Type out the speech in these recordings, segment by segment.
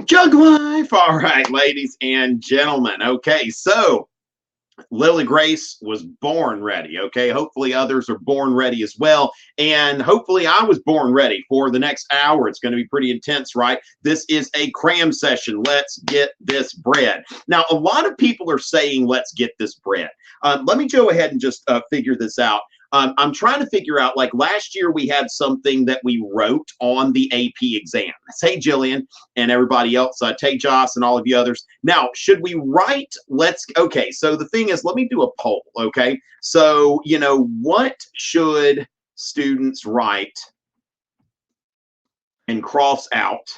Jug life. All right, ladies and gentlemen. Okay, so Lily Grace was born ready. Okay, hopefully others are born ready as well. And hopefully I was born ready for the next hour. It's going to be pretty intense, right? This is a cram session. Let's get this bread. Now, a lot of people are saying, let's get this bread. Let me go ahead and just figure this out. I'm trying to figure out, like last year we had something that we wrote on the AP exam. Hey, Jillian and everybody else, Tay Joss and all of you others. Now, should we write, okay, so the thing is, let me do a poll, okay? So, you know, what should students write and cross out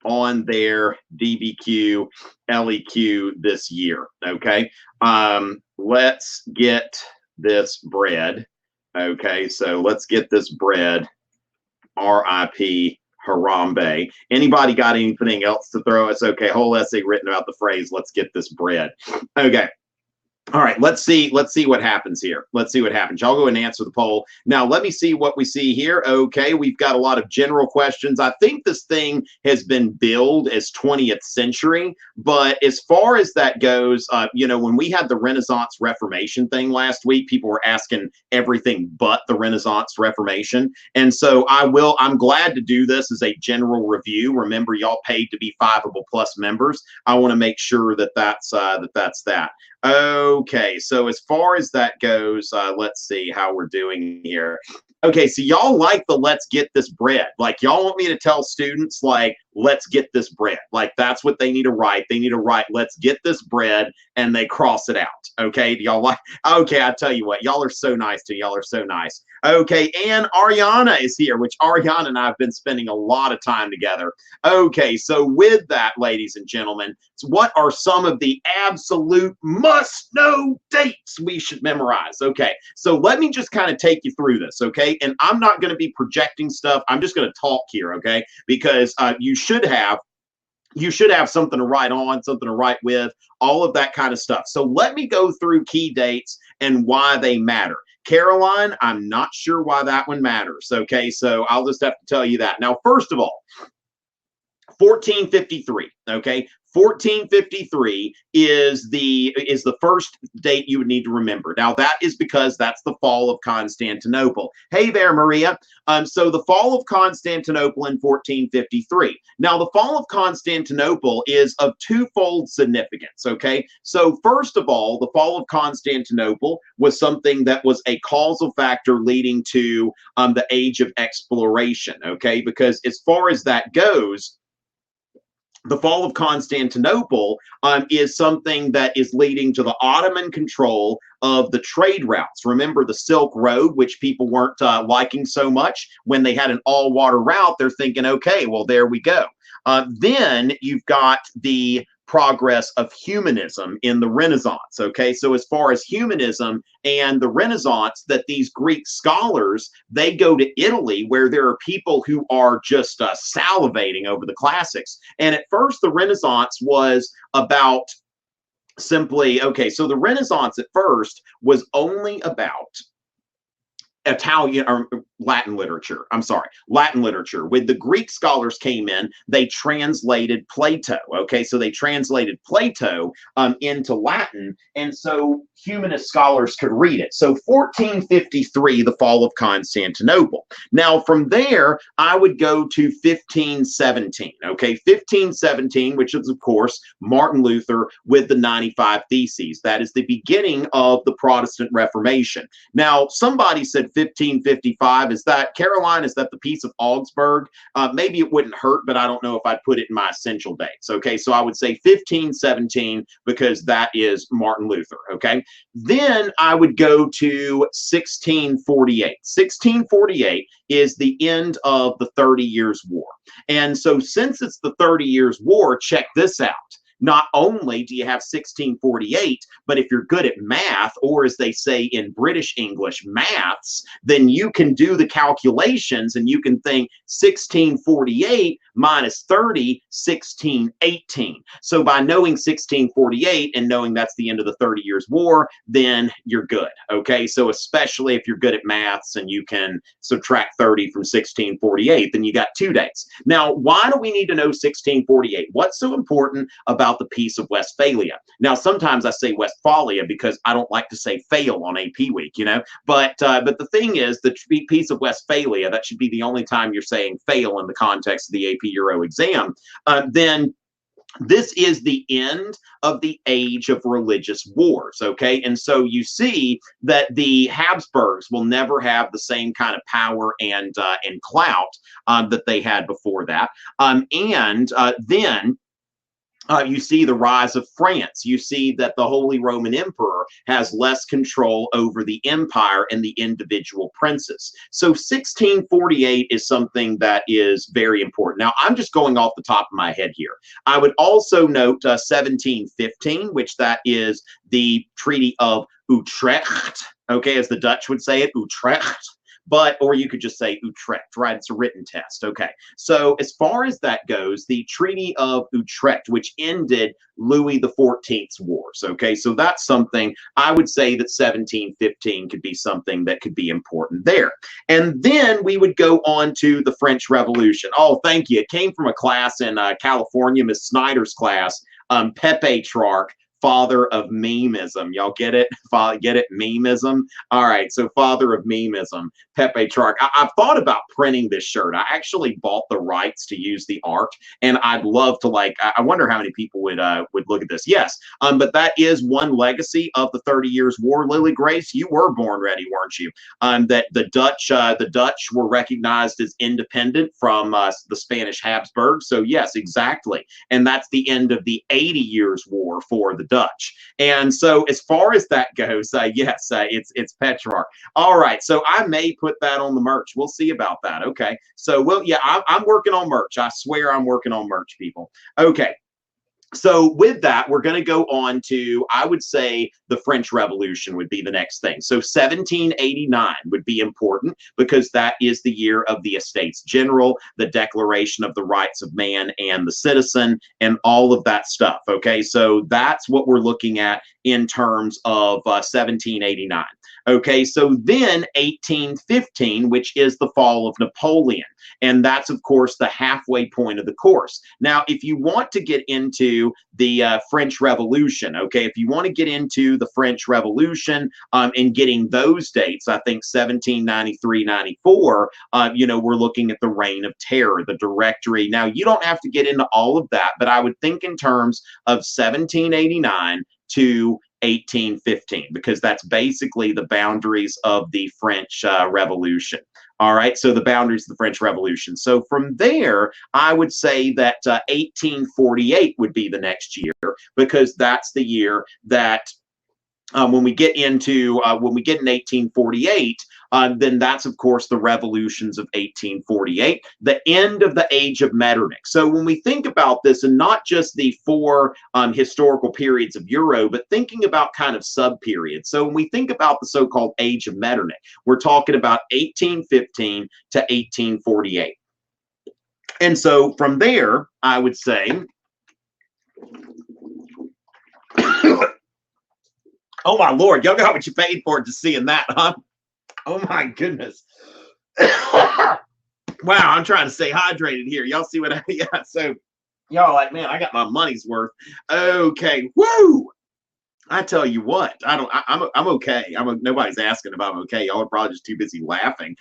on their DBQ, LEQ this year, okay? Let's get this bread. Okay, so let's get this bread. R.I.P. Harambe. Anybody got anything else to throw us? Okay, whole essay written about the phrase, let's get this bread. Okay. All right, let's see what happens here. Let's see what happens. Y'all go and answer the poll. Now, let me see what we see here. Okay, we've got a lot of general questions. I think this thing has been billed as 20th century, but as far as that goes, you know, when we had the Renaissance Reformation thing last week, people were asking everything but the Renaissance Reformation. And so I'm glad to do this as a general review. Remember, y'all paid to be 5able plus members. I want to make sure that that's that. Okay, so as far as that goes, let's see how we're doing here. Okay, so y'all like the let's get this bread. Like, y'all want me to tell students, like, let's get this bread. Like, that's what they need to write. They need to write, let's get this bread, and they cross it out. Okay, do y'all like? Okay, I tell you what, y'all are so nice to y'all are so nice. Okay, and Ariana is here, which Ariana and I have been spending a lot of time together. Okay, so with that, ladies and gentlemen, what are some of the absolute must-know dates we should memorize? Okay, so let me just kind of take you through this, okay? And I'm not going to be projecting stuff. I'm just going to talk here, okay? Because you should have something to write on, something to write with, all of that kind of stuff. So let me go through key dates and why they matter. Caroline, I'm not sure why that one matters. Okay, so I'll just have to tell you that. Now, first of all, 1453, okay? 1453 is the first date you would need to remember. Now, that is because that's the fall of Constantinople. Hey there, Maria. So the fall of Constantinople in 1453. Now, the fall of Constantinople is of twofold significance, okay? So first of all, the fall of Constantinople was something that was a causal factor leading to the age of exploration, okay? Because as far as that goes, the fall of Constantinople is something that is leading to the Ottoman control of the trade routes. Remember the Silk Road, which people weren't liking so much. When they had an all-water route, they're thinking, okay, well, there we go. Then you've got the progress of humanism in the Renaissance, okay? So as far as humanism and the Renaissance, that these Greek scholars, they go to Italy where there are people who are just salivating over the classics. And at first, the Renaissance was about simply, okay, so the Renaissance at first was only about Italian or Latin literature. I'm sorry, Latin literature. When the Greek scholars came in, they translated Plato. Okay, so they translated Plato into Latin, and so humanist scholars could read it. So 1453, the fall of Constantinople. Now from there, I would go to 1517. Okay, 1517, which is of course Martin Luther with the 95 Theses. That is the beginning of the Protestant Reformation. Now somebody said 1555. Is that, Caroline, is that the Peace of Augsburg? Maybe it wouldn't hurt, but I don't know if I'd put it in my essential dates. Okay, so I would say 1517 because that is Martin Luther. Okay, then I would go to 1648. 1648 is the end of the 30 Years' War. And so since it's the 30 Years' War, check this out. not only do you have 1648, but if you're good at math, or as they say in British English, maths, then you can do the calculations and you can think 1648 minus 30, 1618. So by knowing 1648 and knowing that's the end of the 30 Years' War, then you're good. Okay, so especially if you're good at maths and you can subtract 30 from 1648, then you got 2 dates. Now, why do we need to know 1648? What's so important about the Peace of Westphalia? Now, sometimes I say Westphalia because I don't like to say fail on AP week, you know, but the thing is, the Peace of Westphalia, that should be the only time you're saying fail in the context of the AP Euro exam, then this is the end of the age of religious wars, okay? And so you see that the Habsburgs will never have the same kind of power and clout that they had before that. Then you see the rise of France. You see that the Holy Roman Emperor has less control over the empire and the individual princes. So 1648 is something that is very important. Now, I'm just going off the top of my head here. I would also note 1715, which that is the Treaty of Utrecht, okay, as the Dutch would say it, Utrecht. But, or you could just say Utrecht, right? It's a written test. Okay. So as far as that goes, the Treaty of Utrecht, which ended Louis XIV's wars. Okay. So that's something I would say that 1715 could be something that could be important there. And then we would go on to the French Revolution. Oh, thank you. It came from a class in California, Miss Snyder's class, Petrarch, father of memeism. Y'all get it? Get it? Memeism? All right. So father of memeism, Petrarch. I've thought about printing this shirt. I actually bought the rights to use the art, and I'd love to, like, I wonder how many people would look at this. Yes. But that is one legacy of the 30 Years' War. Lily Grace, you were born ready, weren't you? That the Dutch were recognized as independent from the Spanish Habsburgs. So yes, exactly. And that's the end of the 80 Years' War for the Dutch. And so as far as that goes, yes, it's Petrarch. All right, so I may put that on the merch. We'll see about that. Okay, so yeah, I'm working on merch. I swear I'm working on merch, people. Okay. So with that, we're going to go on to, I would say, the French Revolution would be the next thing. So 1789 would be important because that is the year of the Estates General, the Declaration of the Rights of Man and the Citizen, and all of that stuff. Okay, so that's what we're looking at in terms of 1789. Okay, so then 1815, which is the fall of Napoleon. And that's, of course, the halfway point of the course. Now, if you want to get into the French Revolution, okay, if you want to get into the French Revolution and getting those dates, I think 1793, 94, you know, we're looking at the Reign of Terror, the Directory. Now, you don't have to get into all of that, but I would think in terms of 1789 to 1815, because that's basically the boundaries of the French Revolution. All right, so the boundaries of the French Revolution. So from there, I would say that 1848 would be the next year, because that's the year that when we get in 1848, then that's, of course, the revolutions of 1848, the end of the age of Metternich. So when we think about this, and not just the 4 historical periods of Euro, but thinking about kind of sub-periods. So when we think about the so-called age of Metternich, we're talking about 1815 to 1848. And so from there, I would say... Oh my Lord, y'all got what you paid for just seeing that, huh? Oh my goodness. Wow, I'm trying to stay hydrated here. Y'all see what I got? So y'all like, man, I got my money's worth. Okay, woo! I tell you what, I'm okay. Nobody's asking if I'm okay. Y'all are probably just too busy laughing.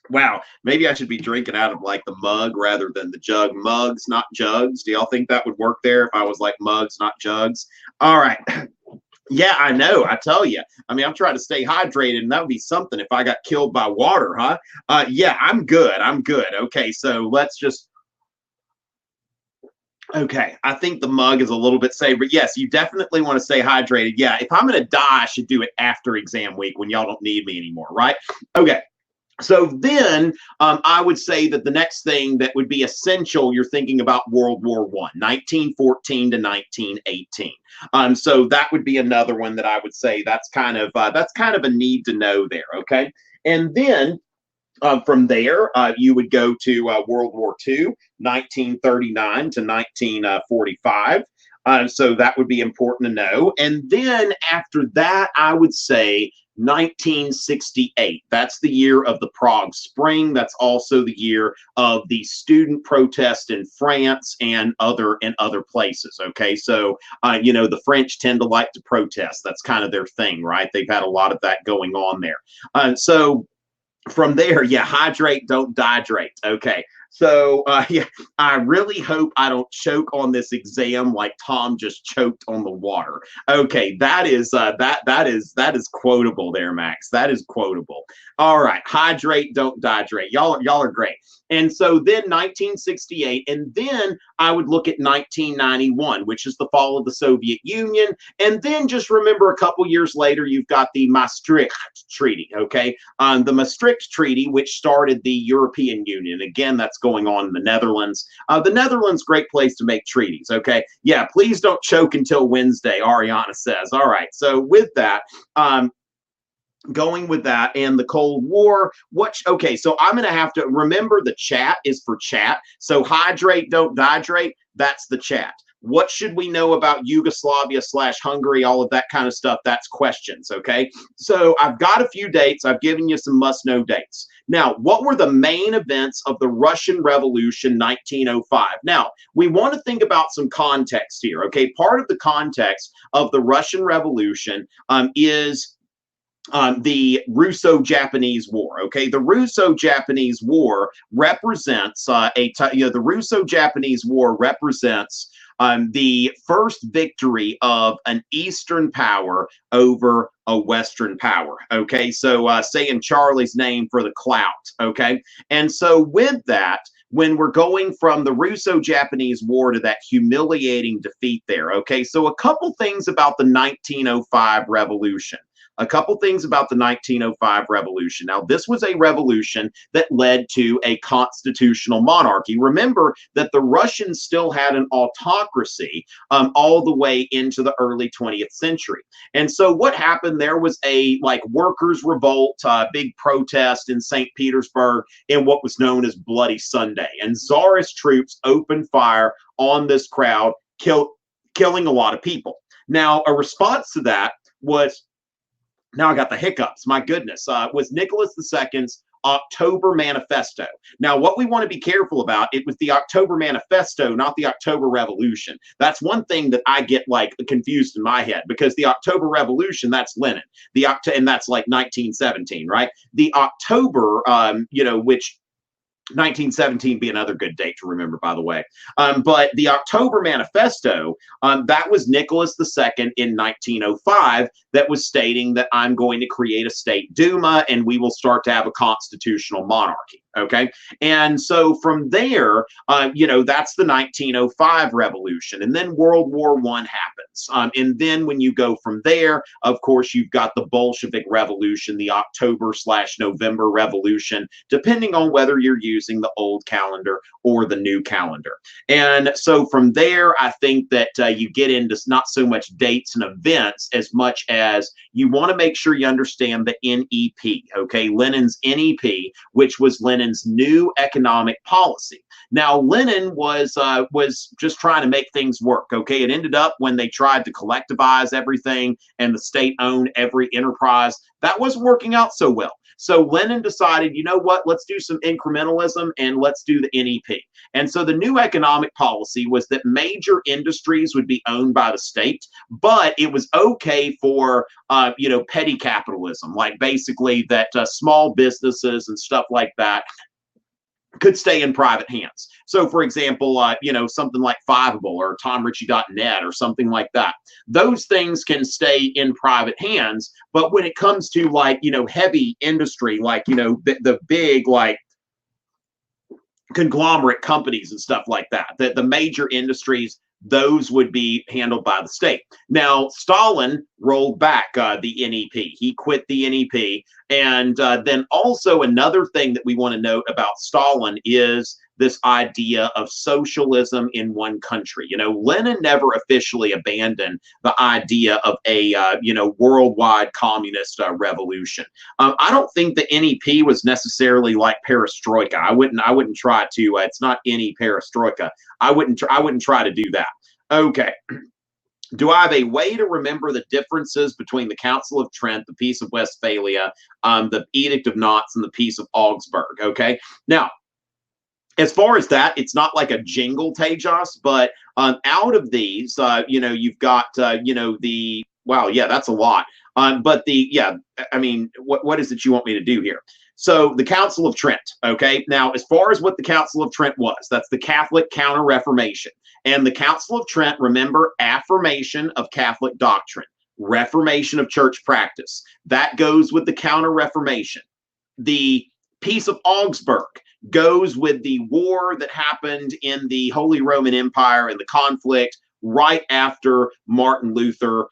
Wow, maybe I should be drinking out of like the mug rather than the jug. Mugs, not jugs. Do y'all think that would work there if I was like mugs, not jugs? All right. Yeah, I know. I tell you. I mean, I'm trying to stay hydrated, and that would be something if I got killed by water, huh? Yeah, I'm good. I'm good. Okay, so let's just... Okay, I think the mug is a little bit safe, but yes, you definitely want to stay hydrated. Yeah, if I'm going to die, I should do it after exam week when y'all don't need me anymore, right? Okay. So then I would say that the next thing that would be essential, you're thinking about World War I, 1914 to 1918. So that would be another one that I would say that's kind of a need to know there. Okay, and then from there, you would go to World War II, 1939 to 1945. So that would be important to know. And then after that, I would say 1968. That's the year of the Prague Spring. That's also the year of the student protest in France and other places. Okay, so the French tend to like to protest. That's kind of their thing, right? They've had a lot of that going on there. So from there, yeah, hydrate, don't dehydrate. Okay. So yeah, I really hope I don't choke on this exam like Tom just choked on the water. Okay, that is quotable there, Max. That is quotable. All right, hydrate, don't dehydrate. Y'all are great. And so then 1968, and then I would look at 1991, which is the fall of the Soviet Union. And then just remember a couple years later, you've got the Maastricht Treaty, okay? The Maastricht Treaty, which started the European Union. Again, that's going on in the Netherlands. The Netherlands, great place to make treaties, okay? Yeah, please don't choke until Wednesday, Ariana says. All right, so with that, going with that and the Cold War, okay, so I'm going to have to remember the chat is for chat. So hydrate, don't dehydrate, that's the chat. What should we know about Yugoslavia / Hungary, all of that kind of stuff? That's questions, okay? So I've got a few dates. I've given you some must-know dates. Now, what were the main events of the Russian Revolution 1905? Now, we want to think about some context here, okay? Part of the context of the Russian Revolution is the Russo-Japanese War. Okay, the Russo-Japanese War represents the Russo-Japanese War represents the first victory of an Eastern power over a Western power. Okay, so saying Charlie's name for the clout. Okay, and so with that, when we're going from the Russo-Japanese War to that humiliating defeat there. Okay, so a couple things about the 1905 revolution. A couple things about the 1905 revolution. Now, this was a revolution that led to a constitutional monarchy. Remember that the Russians still had an autocracy all the way into the early 20th century. And so what happened, there was a workers' revolt, big protest in St. Petersburg in what was known as Bloody Sunday. And Tsarist troops opened fire on this crowd, killing a lot of people. Now, a response to that was, now I got the hiccups, my goodness, was Nicholas II's October Manifesto. Now, what we want to be careful about, it was the October Manifesto, not the October Revolution. That's one thing that I get confused in my head, because the October Revolution, that's Lenin. And that's 1917, right? The October, which 1917 be another good date to remember, by the way. But the October Manifesto, that was Nicholas II in 1905 that was stating that I'm going to create a state Duma and we will start to have a constitutional monarchy. Okay. And so from there, that's the 1905 revolution. And then World War I happens. And then when you go from there, of course, you've got the Bolshevik Revolution, the October / November Revolution, depending on whether you're using the old calendar or the new calendar. And so from there, I think that you get into not so much dates and events as much as you want to make sure you understand the NEP, okay? Lenin's NEP, which was Lenin's new economic policy. Now, Lenin was just trying to make things work, okay? It ended up when they tried to collectivize everything and the state owned every enterprise, that wasn't working out so well. So Lenin decided, you know what, let's do some incrementalism and let's do the NEP. And so the new economic policy was that major industries would be owned by the state, but it was okay for, petty capitalism, like basically that small businesses and stuff like that could stay in private hands. So, for example, something like Fiveable or TomRitchie.net or something like that. Those things can stay in private hands. But when it comes to heavy industry, the big conglomerate companies and stuff like that, the major industries, those would be handled by the state. Now, Stalin rolled back the NEP. He quit the NEP. And then also another thing that we want to note about Stalin is this idea of socialism in one country. You know, Lenin never officially abandoned the idea of a worldwide communist revolution. I don't think the NEP was necessarily like perestroika. I wouldn't try to. It's not any perestroika. I wouldn't try to do that. Okay. Do I have a way to remember the differences between the Council of Trent, the Peace of Westphalia, the Edict of Nantes, and the Peace of Augsburg? Okay. Now, as far as that, it's not like a jingle, Tejas, but out of these, you've got, wow, yeah, that's a lot. What is it you want me to do here? So the Council of Trent, okay? Now, as far as what the Council of Trent was, that's the Catholic Counter-Reformation. And the Council of Trent, remember, affirmation of Catholic doctrine, reformation of church practice. That goes with the Counter-Reformation. The Peace of Augsburg goes with the war that happened in the Holy Roman Empire and the conflict right after Martin Luther,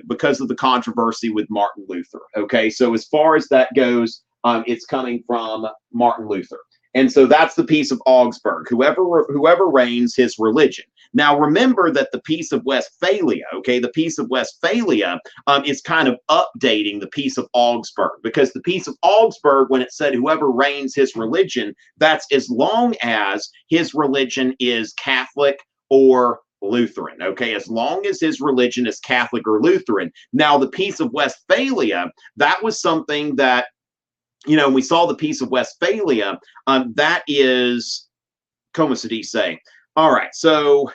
because of the controversy with Martin Luther. Okay, so as far as that goes, it's coming from Martin Luther. And so that's the Peace of Augsburg, whoever reigns his religion. Now, remember that the Peace of Westphalia, okay, the Peace of Westphalia is kind of updating the Peace of Augsburg, because the Peace of Augsburg, when it said whoever reigns his religion, that's as long as his religion is Catholic or Lutheran, okay, as long as his religion is Catholic or Lutheran. Now, the Peace of Westphalia, that was something that, we saw the Peace of Westphalia, that is, como se dice? All right, so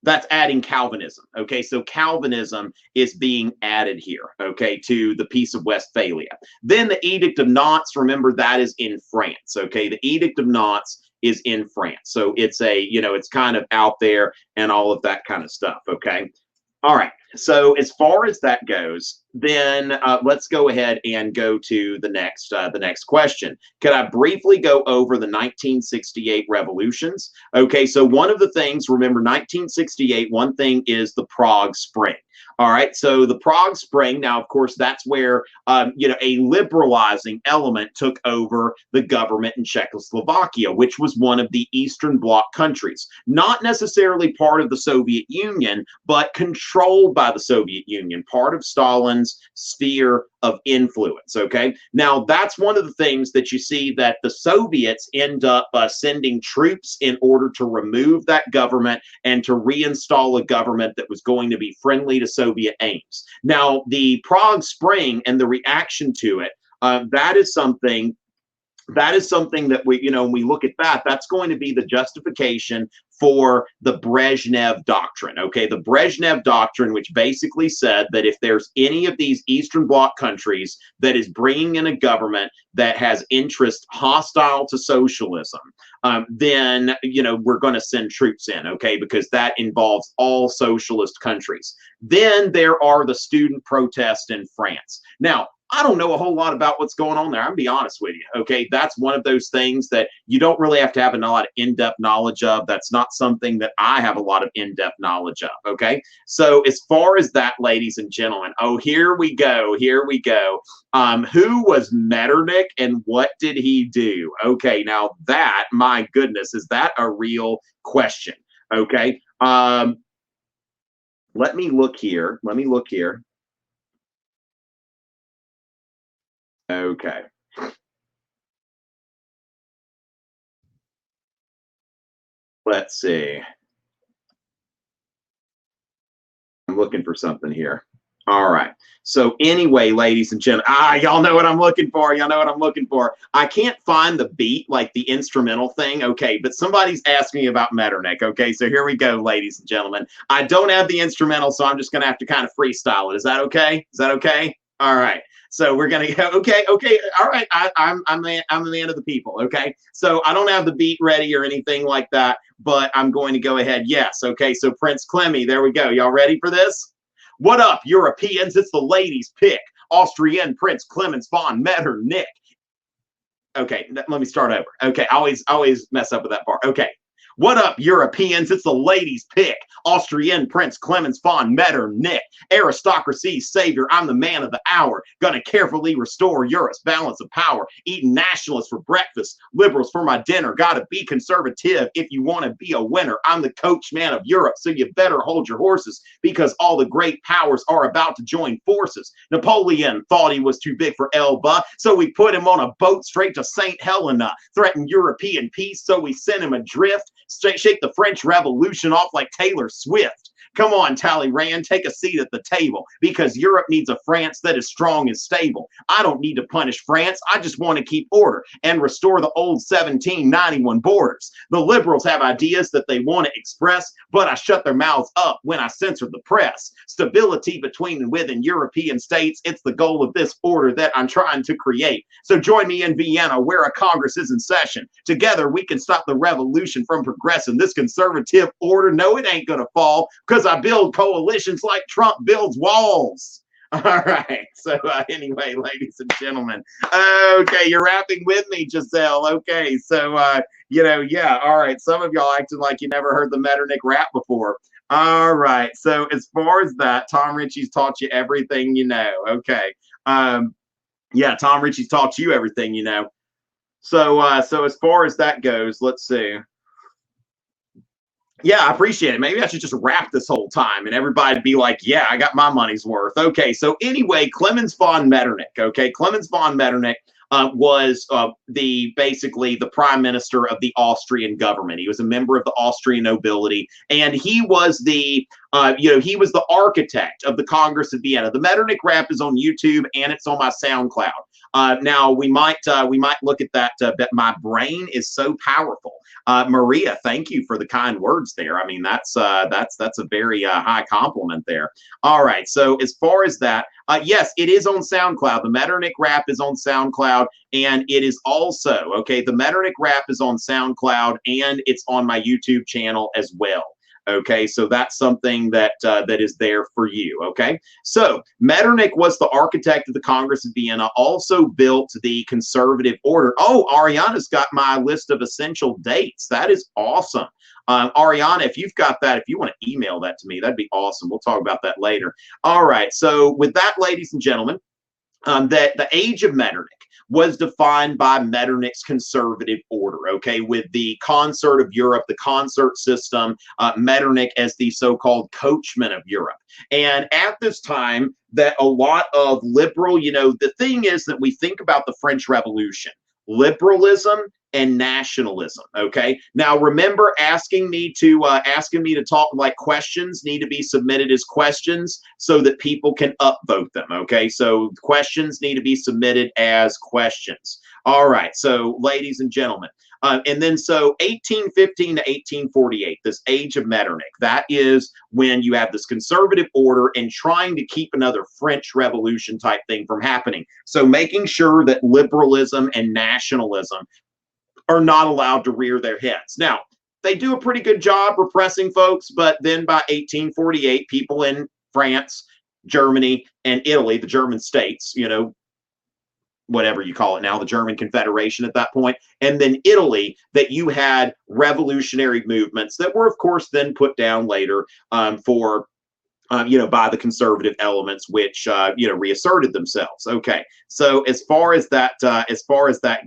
that's adding Calvinism, okay? So Calvinism is being added here, okay, to the Peace of Westphalia. Then the Edict of Nantes, remember, that is in France, okay? The Edict of Nantes is in France. So it's it's kind of out there and all of that kind of stuff, okay? All right, so as far as that goes, then let's go ahead and go to the next question. Could I briefly go over the 1968 revolutions? Okay, so one of the things, remember 1968, one thing is the Prague Spring. All right, so the Prague Spring, now, of course, that's where, a liberalizing element took over the government in Czechoslovakia, which was one of the Eastern Bloc countries. Not necessarily part of the Soviet Union, but controlled by the Soviet Union, part of Stalin's sphere of influence, okay? Now, that's one of the things that you see that the Soviets end up sending troops in order to remove that government and to reinstall a government that was going to be friendly to Soviet aims. Now, the Prague Spring and the reaction to it, that is something that we, when we look at that, that's going to be the justification for the Brezhnev Doctrine, okay? The Brezhnev Doctrine, which basically said that if there's any of these Eastern Bloc countries that is bringing in a government that has interest hostile to socialism, then, we're going to send troops in, okay? Because that involves all socialist countries. Then there are the student protests in France. Now, I don't know a whole lot about what's going on there. I'm gonna be honest with you. Okay, that's one of those things that you don't really have to have a lot of in-depth knowledge of. That's not something that I have a lot of in-depth knowledge of. Okay, so as far as that, ladies and gentlemen, here we go. Who was Metternich and what did he do? Okay, now that, my goodness, is that a real question? Okay, let me look here. Okay. Let's see. I'm looking for something here. All right. So anyway, ladies and gentlemen, y'all know what I'm looking for. I can't find the beat, like the instrumental thing. Okay, but somebody's asking me about Metternich. Okay, so here we go, ladies and gentlemen. I don't have the instrumental, so I'm just going to have to kind of freestyle it. Is that okay? All right. So we're gonna go. Okay. All right. I'm the man of the people. Okay. So I don't have the beat ready or anything like that, but I'm going to go ahead. Yes. Okay. So Prince Clemmy, there we go. Y'all ready for this? What up, Europeans? It's the ladies' pick. Austrian Prince Clemens von Metternich. Okay. Let me start over. Okay. I always mess up with that part. Okay. What up, Europeans? It's the ladies' pick. Austrian Prince Clemens von Metternich, aristocracy's savior. I'm the man of the hour. Gonna carefully restore Europe's balance of power. Eating nationalists for breakfast, liberals for my dinner. Gotta be conservative if you want to be a winner. I'm the coachman of Europe, so you better hold your horses because all the great powers are about to join forces. Napoleon thought he was too big for Elba, so we put him on a boat straight to St. Helena. Threatened European peace, so we sent him adrift. Shake the French Revolution off like Taylor Swift. Come on, Talleyrand, take a seat at the table because Europe needs a France that is strong and stable. I don't need to punish France. I just want to keep order and restore the old 1791 borders. The liberals have ideas that they want to express, but I shut their mouths up when I censor the press. Stability between and within European states, it's the goal of this order that I'm trying to create. So join me in Vienna where a Congress is in session. Together we can stop the revolution from progressing. This conservative order, no, it ain't gonna fall because I build coalitions like Trump builds walls. All right. So anyway, ladies and gentlemen, okay, you're rapping with me, Giselle. Okay. So, yeah. All right. Some of y'all acting like you never heard the Metternich Rap before. All right. So as far as that, Tom Ritchie's taught you everything you know. Okay. Yeah, Tom Ritchie's taught you everything you know. So, so as far as that goes, let's see. Yeah, I appreciate it. Maybe I should just rap this whole time and everybody be like, yeah, I got my money's worth. Okay, so anyway, Clemens von Metternich, okay? Clemens von Metternich was basically the prime minister of the Austrian government. He was a member of the Austrian nobility, and he was the he was the architect of the Congress of Vienna. The Metternich Rap is on YouTube and it's on my SoundCloud. Now we might look at that, but my brain is so powerful. Maria, thank you for the kind words there. I mean, that's a very high compliment there. All right, so as far as that, yes, it is on SoundCloud. The Metternich Rap is on SoundCloud, and it is also, okay, the Metternich Rap is on SoundCloud, and it's on my YouTube channel as well. Okay, so that's something that that is there for you. Okay, so Metternich was the architect of the Congress of Vienna, also built the conservative order. Oh, Ariana's got my list of essential dates. That is awesome. Ariana, if you've got that, if you want to email that to me, that'd be awesome. We'll talk about that later. All right, so with that, ladies and gentlemen, that the age of Metternich was defined by Metternich's conservative order, okay, with the concert of Europe, the concert system, Metternich as the so-called coachman of Europe. And at this time, that a lot of liberal, the thing is that we think about the French Revolution, liberalism and nationalism. Okay. Now remember asking me to talk, like, questions need to be submitted as questions so that people can upvote them. Okay. So questions need to be submitted as questions. All right. So ladies and gentlemen, and then so 1815 to 1848, this age of Metternich, that is when you have this conservative order and trying to keep another French Revolution type thing from happening. So making sure that liberalism and nationalism are not allowed to rear their heads. Now, they do a pretty good job repressing folks, but then by 1848, people in France, Germany, and Italy, the German states, whatever you call it now, the German Confederation at that point, and then Italy, that you had revolutionary movements that were, of course, then put down later by the conservative elements, which reasserted themselves. Okay, so as far as that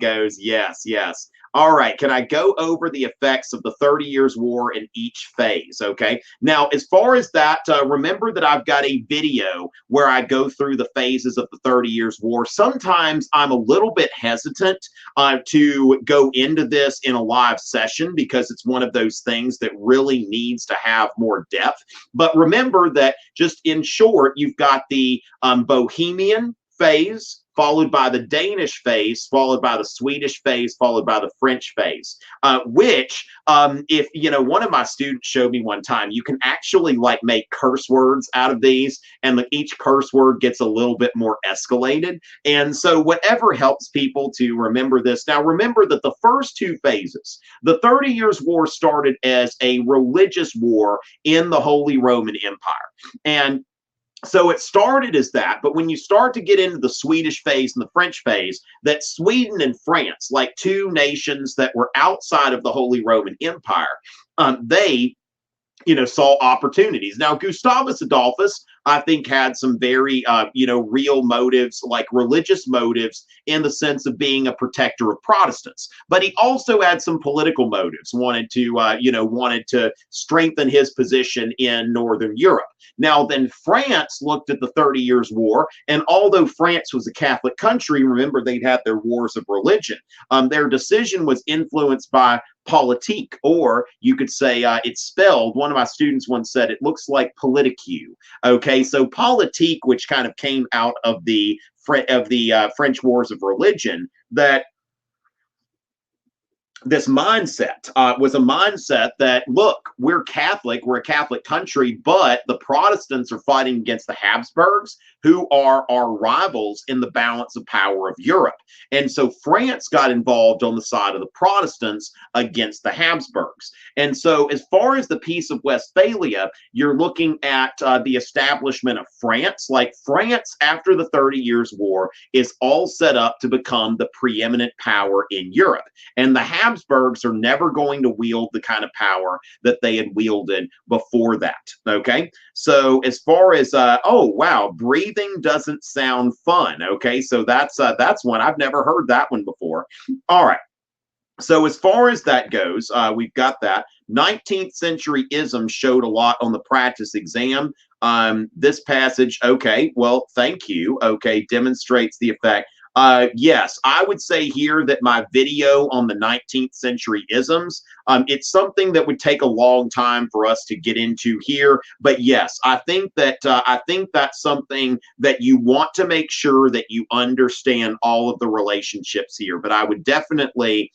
goes, yes. All right, can I go over the effects of the 30 Years' War in each phase? Okay, now as far as that, remember that I've got a video where I go through the phases of the 30 Years' War. Sometimes I'm a little bit hesitant to go into this in a live session because it's one of those things that really needs to have more depth. But remember that, just in short, you've got the Bohemian phase, followed by the Danish phase, followed by the Swedish phase, followed by the French phase, which, if, one of my students showed me one time, you can actually make curse words out of these, and each curse word gets a little bit more escalated. And so whatever helps people to remember this. Now, remember that the first two phases, the 30 Years' War started as a religious war in the Holy Roman Empire. And So it started as that, but when you start to get into the Swedish phase and the French phase, that Sweden and France, like two nations that were outside of the Holy Roman Empire, they saw opportunities. Now, Gustavus Adolphus, I think, had some very, real motives, like religious motives, in the sense of being a protector of Protestants. But he also had some political motives, wanted to strengthen his position in Northern Europe. Now, then France looked at the 30 Years' War, and although France was a Catholic country, remember, they'd had their wars of religion. Their decision was influenced by politique, or you could say it's spelled, one of my students once said, it looks like politicue. Okay, so politique, which kind of came out of the French wars of religion, that this mindset was a mindset that, look, we're Catholic, we're a Catholic country, but the Protestants are fighting against the Habsburgs, who are our rivals in the balance of power of Europe. And so France got involved on the side of the Protestants against the Habsburgs. And so as far as the Peace of Westphalia, you're looking at the establishment of France. Like, France, after the 30 Years' War, is all set up to become the preeminent power in Europe. And the Habsburgs are never going to wield the kind of power that they had wielded before that. Okay, so as far as oh wow, breathing doesn't sound fun. Okay, so that's one I've never heard that one before. All right. So as far as that goes, we've got that. 19th century isms showed a lot on the practice exam. This passage, okay, well, thank you. Okay, demonstrates the effect. Yes, I would say here that my video on the 19th century isms, it's something that would take a long time for us to get into here. But yes, I think that's something that you want to make sure that you understand all of the relationships here. But I would definitely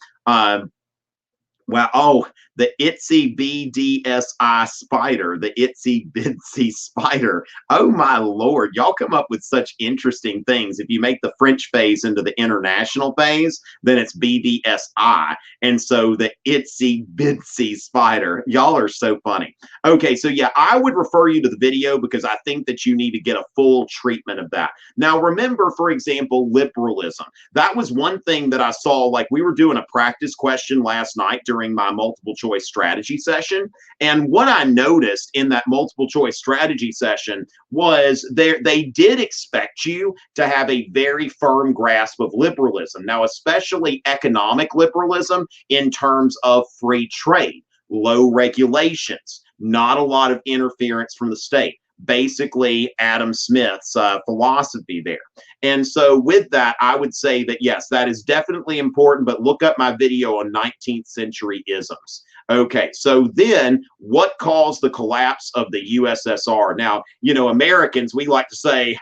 well, oh, the itsy BDSI spider, the itsy bitsy spider. Oh my Lord, y'all come up with such interesting things. If you make the French phase into the international phase, then it's BDSI. And so the itsy bitsy spider, y'all are so funny. Okay, so yeah, I would refer you to the video because I think that you need to get a full treatment of that. Now, remember, for example, liberalism. That was one thing that I saw, like we were doing a practice question last night during my multiple choice strategy session. And what I noticed in that multiple choice strategy session was they did expect you to have a very firm grasp of liberalism. Now, especially economic liberalism in terms of free trade, low regulations, not a lot of interference from the state. Basically Adam Smith's philosophy there. And so with that, I would say that, yes, that is definitely important, but look up my video on 19th century isms. Okay, so then what caused the collapse of the USSR? Now, Americans, we like to say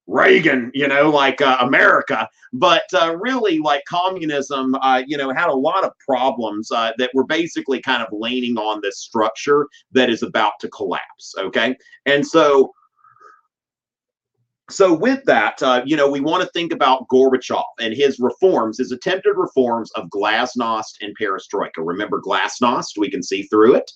Reagan, like America, but really, like, communism, had a lot of problems that were basically kind of leaning on this structure that is about to collapse. Okay, and so with that, we want to think about Gorbachev and his reforms, his attempted reforms of glasnost and perestroika. Remember glasnost, we can see through it.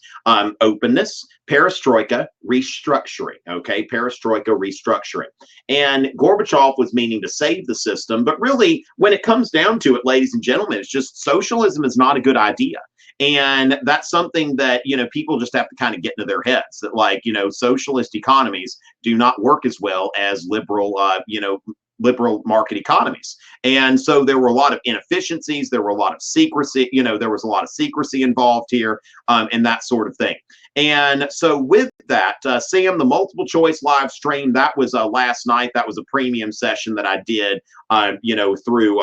Openness, perestroika, restructuring. Okay, perestroika, restructuring. And Gorbachev was meaning to save the system, but really, when it comes down to it, ladies and gentlemen, it's just socialism is not a good idea. And that's something that, people just have to kind of get into their heads that, like, socialist economies do not work as well as liberal, liberal market economies. And so there were a lot of inefficiencies. There were a lot of secrecy. There was a lot of secrecy involved here, and that sort of thing. And so with that, Sam, the multiple choice live stream, that was last night. That was a premium session that I did, through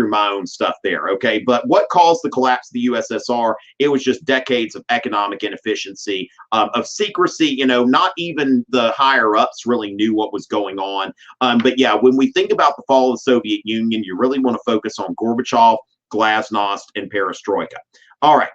my own stuff there. Okay. But what caused the collapse of the USSR? It was just decades of economic inefficiency, of secrecy. Not even the higher ups really knew what was going on. But yeah, when we think about the fall of the Soviet Union, you really want to focus on Gorbachev, glasnost, and perestroika. All right.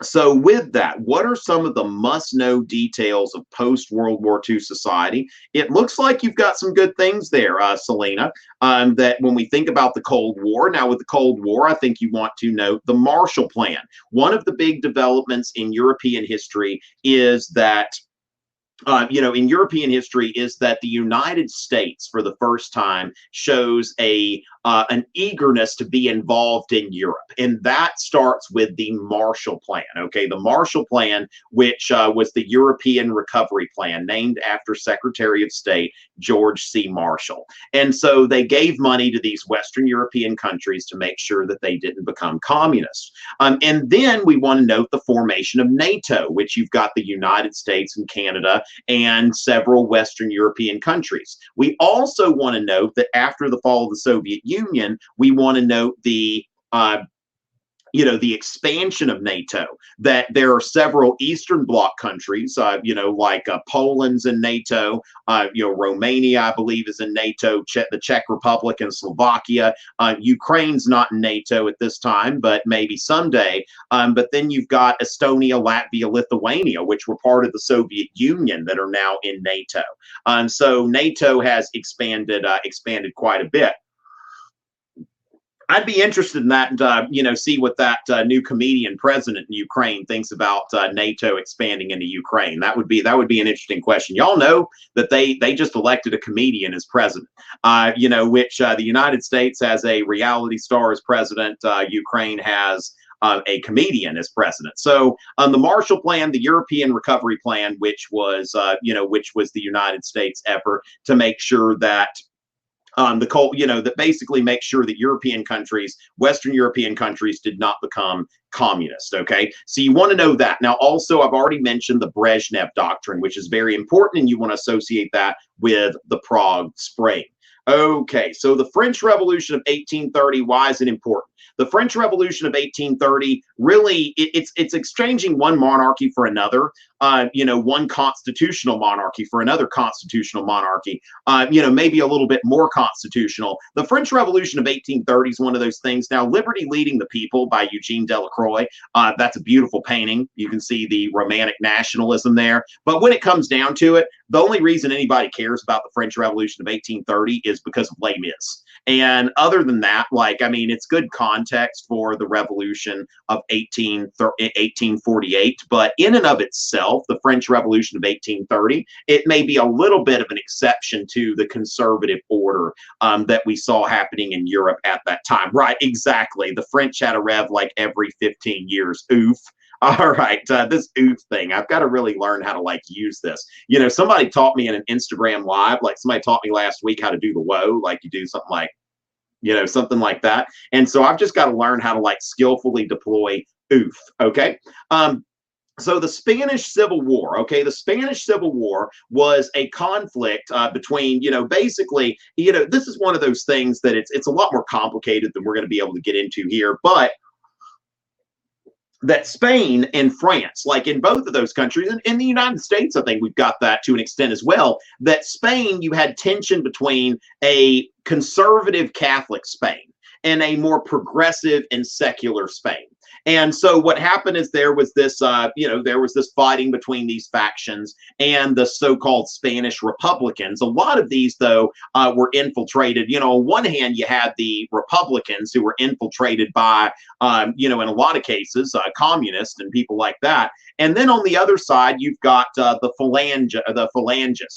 So with that, what are some of the must-know details of post-World War II society? It looks like you've got some good things there, Selena, that when we think about the Cold War, now with the Cold War, I think you want to note the Marshall Plan. One of the big developments in European history is that in European history is that the United States, for the first time, shows an eagerness to be involved in Europe, and that starts with the Marshall Plan. Okay, the Marshall Plan, which was the European Recovery Plan, named after Secretary of State George C. Marshall, and so they gave money to these Western European countries to make sure that they didn't become communist. And then we want to note the formation of NATO, which you've got the United States and Canada and several Western European countries. We also want to note that after the fall of the Soviet Union, we want to note the the expansion of NATO, that there are several Eastern Bloc countries, like Poland's in NATO, Romania, I believe, is in NATO, the Czech Republic and Slovakia. Ukraine's not in NATO at this time, but maybe someday. But then you've got Estonia, Latvia, Lithuania, which were part of the Soviet Union that are now in NATO. So NATO has expanded quite a bit. I'd be interested in that and, see what that new comedian president in Ukraine thinks about NATO expanding into Ukraine. That would be an interesting question. Y'all know that they just elected a comedian as president, which the United States has a reality star as president. Ukraine has a comedian as president. So the Marshall Plan, the European Recovery Plan, which was the United States effort to make sure that that basically makes sure that European countries, Western European countries, did not become communist. Okay, so you want to know that. Now, also, I've already mentioned the Brezhnev Doctrine, which is very important, and you want to associate that with the Prague Spring. Okay, so the French Revolution of 1830, why is it important? The French Revolution of 1830, really, it's exchanging one monarchy for another, one constitutional monarchy for another constitutional monarchy, maybe a little bit more constitutional. The French Revolution of 1830 is one of those things. Now, Liberty Leading the People by Eugene Delacroix, that's a beautiful painting. You can see the romantic nationalism there. But when it comes down to it, the only reason anybody cares about the French Revolution of 1830 is because of Les Mis. And other than that, it's good context for the revolution of 1848, but in and of itself, the French Revolution of 1830, it may be a little bit of an exception to the conservative order that we saw happening in Europe at that time. Right, exactly. The French had a rev like every 15 years. Oof. All right, this oof thing, I've got to really learn how to use this. Somebody taught me in an Instagram live, somebody taught me last week how to do the whoa, you do something something like that. And so I've just got to learn how to skillfully deploy oof. Okay. So the Spanish Civil War, the Spanish Civil War was a conflict between, basically, this is one of those things that it's a lot more complicated than we're going to be able to get into here, but that Spain and France, in both of those countries, and in the United States, I think we've got that to an extent as well, that Spain, you had tension between a conservative Catholic Spain and a more progressive and secular Spain. And so what happened is there was this fighting between these factions and the so-called Spanish Republicans. A lot of these, though, were infiltrated. On one hand, you had the Republicans who were infiltrated by, in a lot of cases, communists and people like that. And then on the other side, you've got the phalangist,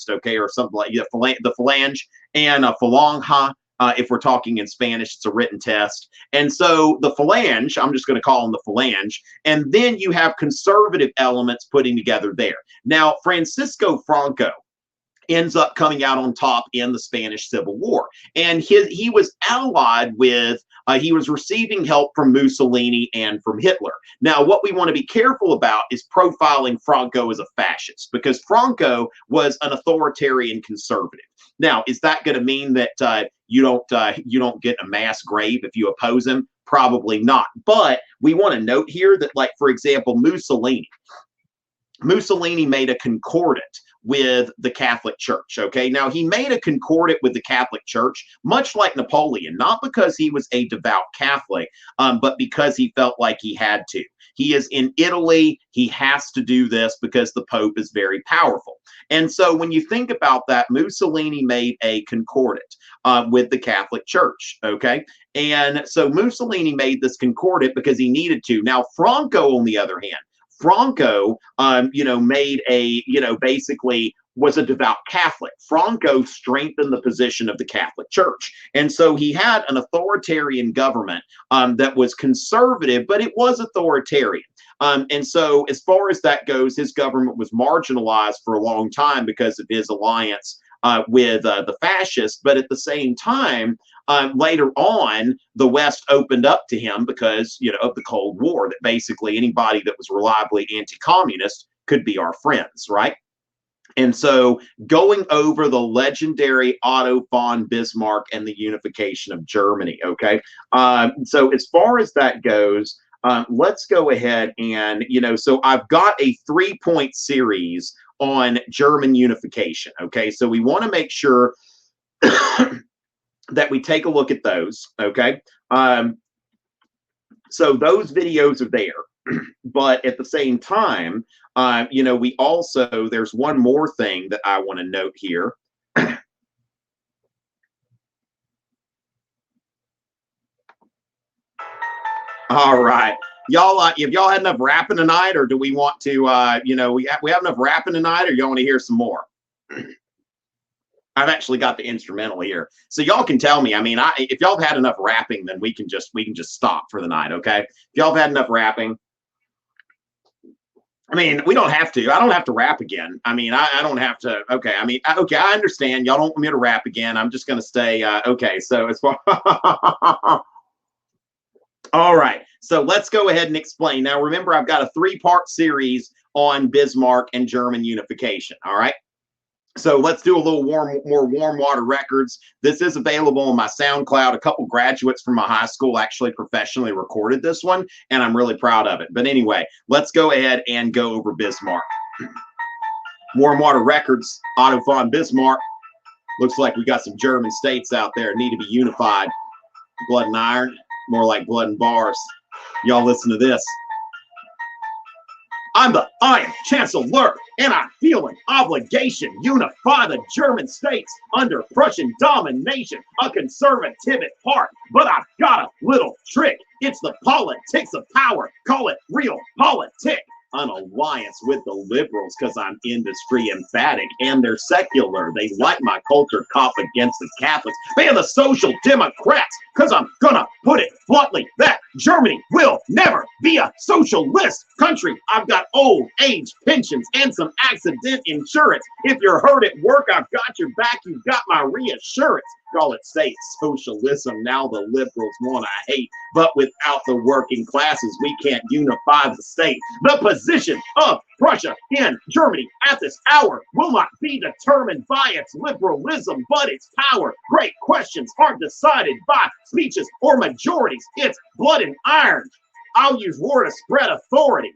or something like the phalange and a phalangha. If we're talking in Spanish, it's a written test. And so the phalange, I'm just going to call them the phalange. And then you have conservative elements putting together there. Now, Francisco Franco ends up coming out on top in the Spanish Civil War. And he was allied with, he was receiving help from Mussolini and from Hitler. Now, what we want to be careful about is profiling Franco as a fascist, because Franco was an authoritarian conservative. Now, is that going to mean that you don't get a mass grave if you oppose him? Probably not. But we want to note here that, for example, Mussolini made a concordat with the Catholic Church. Okay, now he made a concordat with the Catholic Church, much like Napoleon, not because he was a devout Catholic, but because he felt like he had to. He is in Italy. He has to do this because the Pope is very powerful. And so when you think about that, Mussolini made a concordat with the Catholic Church. Okay, and so Mussolini made this concordat because he needed to. Now, Franco, on the other hand, Franco, made a, basically was a devout Catholic. Franco strengthened the position of the Catholic Church. And so he had an authoritarian government that was conservative, but it was authoritarian. And so as far as that goes, his government was marginalized for a long time because of his alliance with the fascists. But at the same time, later on, the West opened up to him because, of the Cold War, that basically anybody that was reliably anti-communist could be our friends, right? And so going over the legendary Otto von Bismarck and the unification of Germany, okay? So as far as that goes, let's go ahead and, so I've got a 3-point series on German unification, okay? So we want to make sure that we take a look at those, okay? So those videos are there, but at the same time, we also, there's one more thing that I want to note here. All right. Y'all, have y'all had enough rapping tonight, or do we want to, we have enough rapping tonight, or y'all want to hear some more? I've actually got the instrumental here, so y'all can tell me. I mean, if y'all have had enough rapping, then we can just stop for the night, okay? If y'all have had enough rapping, I mean, we don't have to. I don't have to rap again. I mean, I don't have to. Okay. I mean, okay, I understand. Y'all don't want me to rap again. I'm just going to stay. Okay. So as far. All right. So let's go ahead and explain. Now, remember, I've got a 3-part series on Bismarck and German unification. All right. So let's do a little more warm water records. This is available on my SoundCloud. A couple graduates from my high school actually professionally recorded this one, and I'm really proud of it. But anyway, let's go ahead and go over Bismarck. Warm water records, Otto von Bismarck. Looks like we got some German states out there that need to be unified. Blood and iron, more like blood and bars. Y'all listen to this. I'm the Iron Chancellor, and I feel an obligation unify the German states under Prussian domination, a conservative at heart. But I've got a little trick. It's the politics of power. Call it real politic. An alliance with the liberals because I'm industry emphatic and they're secular. They like my culture cop against the Catholics. And the Social Democrats because I'm gonna put it bluntly that Germany will never be a socialist country. I've got old age pensions and some accident insurance. If you're hurt at work, I've got your back. You've got my reassurance. Call it state socialism. Now the liberals want to hate, but without the working classes, we can't unify the state. The position of Prussia in Germany at this hour will not be determined by its liberalism, but its power. Great questions aren't decided by speeches or majorities. It's blood and iron. I'll use war to spread authority.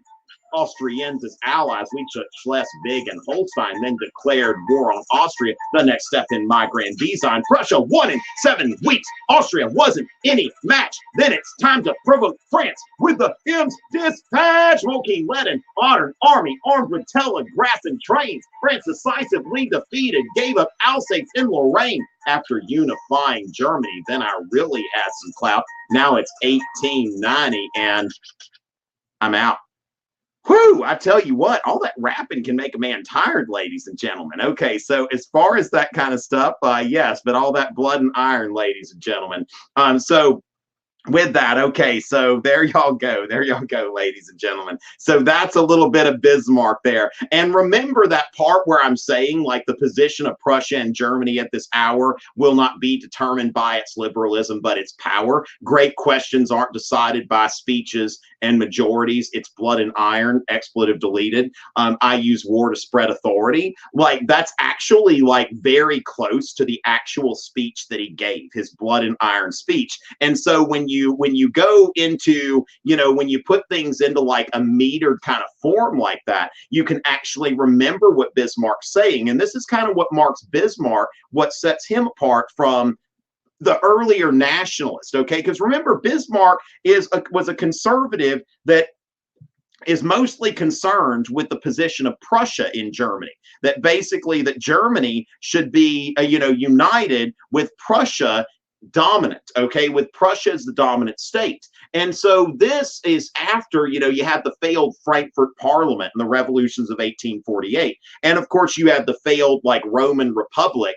Austrians as allies, we took Schleswig and Holstein, then declared war on Austria. The next step in my grand design, Prussia won in 7 weeks. Austria wasn't any match. Then it's time to provoke France with the M's dispatch. Moking led an modern army armed with telegraphs and trains. France decisively defeated, gave up Alsace and Lorraine. After unifying Germany, then I really had some clout. Now it's 1890 and I'm out. Whew, I tell you what, all that rapping can make a man tired, ladies and gentlemen. Okay, so as far as that kind of stuff, yes, but all that blood and iron, ladies and gentlemen. So with that, okay, so there y'all go. There y'all go, ladies and gentlemen. So that's a little bit of Bismarck there. And remember that part where I'm saying, like, the position of Prussia and Germany at this hour will not be determined by its liberalism, but its power. Great questions aren't decided by speeches and majorities. It's blood and iron, expletive deleted. I use war to spread authority. Like, that's actually, like, very close to the actual speech that he gave, his blood and iron speech. And so when you go into, when you put things into like a metered kind of form like that, you can actually remember what Bismarck's saying. And this is kind of what marks Bismarck, what sets him apart from the earlier nationalist, okay? Because remember, Bismarck was a conservative that is mostly concerned with the position of Prussia in Germany, that basically that Germany should be, united with Prussia dominant, okay, with Prussia as the dominant state. And so this is after, you had the failed Frankfurt Parliament and the revolutions of 1848. And of course, you had the failed like Roman Republic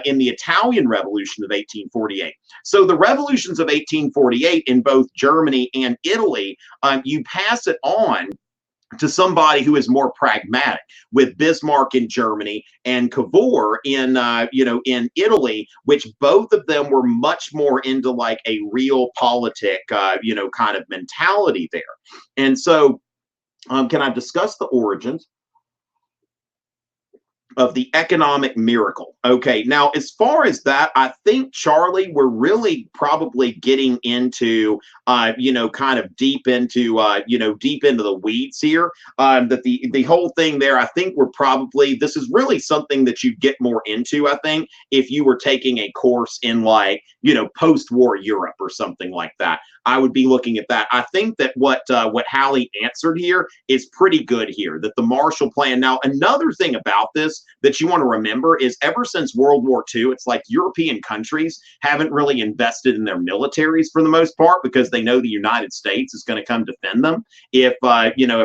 in the Italian Revolution of 1848. So the revolutions of 1848 in both Germany and Italy, you pass it on to somebody who is more pragmatic, with Bismarck in Germany and Cavour in in Italy, which both of them were much more into like a realpolitik kind of mentality there. And so can I discuss the origins of the economic miracle? Okay, now as far as that, I think, Charlie, we're really probably getting into kind of deep into the weeds here. That the whole thing there, I think we're probably, this is really something that you get more into, I think, if you were taking a course in like post-war Europe or something like that. I would be looking at that. I think that what Hallie answered here is pretty good here, that the Marshall Plan. Now, another thing about this that you want to remember is ever since World War II, it's like European countries haven't really invested in their militaries for the most part, because they know the United States is going to come defend them if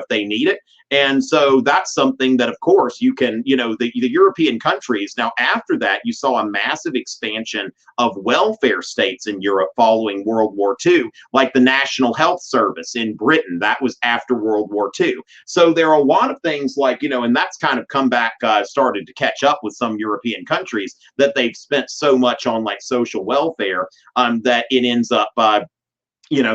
they need it. And so that's something that, of course, you can, the European countries. Now, after that, you saw a massive expansion of welfare states in Europe following World War II, like the National Health Service in Britain. That was after World War II. So there are a lot of things like, and that's kind of come back, started to catch up with some European countries, that they've spent so much on like social welfare that it ends up